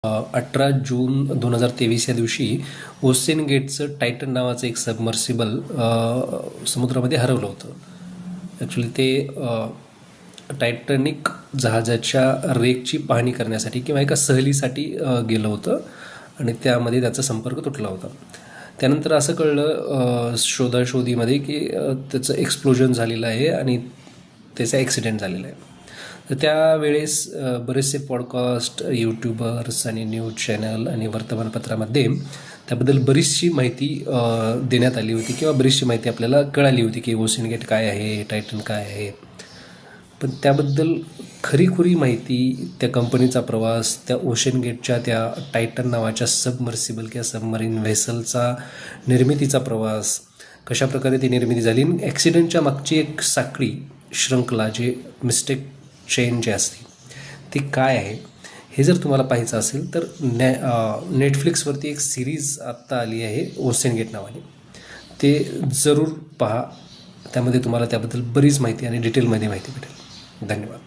18 जून 2023 या दिवशी ocean गेटचं Titan नावाचं एक सबमर्सिबल समुद्रामध्ये हरवलं होतं. ॲक्च्युली ते टायटॅनिक जहाजाच्या रेकची पाहणी करण्यासाठी किंवा एका सहलीसाठी गेलं होतं आणि त्यामध्ये त्याचा संपर्क तुटला होता. त्यानंतर असं कळलं शोधाशोधीमध्ये की त्याचं एक्सप्लोजन झालेलं आहे आणि त्याचा ॲक्सिडेंट झालेला आहे. तर त्यावेळेस बरेचसे पॉडकास्ट, यूट्यूबर्स आणि न्यूज चॅनल आणि वर्तमानपत्रामध्ये त्याबद्दल बरीचशी माहिती देण्यात आली होती किंवा बरीचशी माहिती आपल्याला कळाली होती की ओसेन गेट काय आहे, टायटन काय आहे. पण त्याबद्दल खरीखुरी माहिती, त्या कंपनीचा प्रवास, त्या ओशन गेटच्या त्या टायटन नावाच्या सबमर्सिबल किंवा सबमरीन व्हेसलचा निर्मितीचा प्रवास, कशाप्रकारे ती निर्मिती झाली, ॲक्सिडेंटच्या मागची एक साखळी, श्रंखला, जे मिस्टेक चेन जे असते ती काय आहे, हे जर तुम्हाला पाहायचं असेल तर नेटफ्लिक्सवरती एक सिरीज आत्ता आली आहे ओसेन गेट नावाने. ते जरूर पहा. त्यामध्ये तुम्हाला त्याबद्दल बरीच माहिती आणि डिटेलमध्ये माहिती भेटेल. धन्यवाद.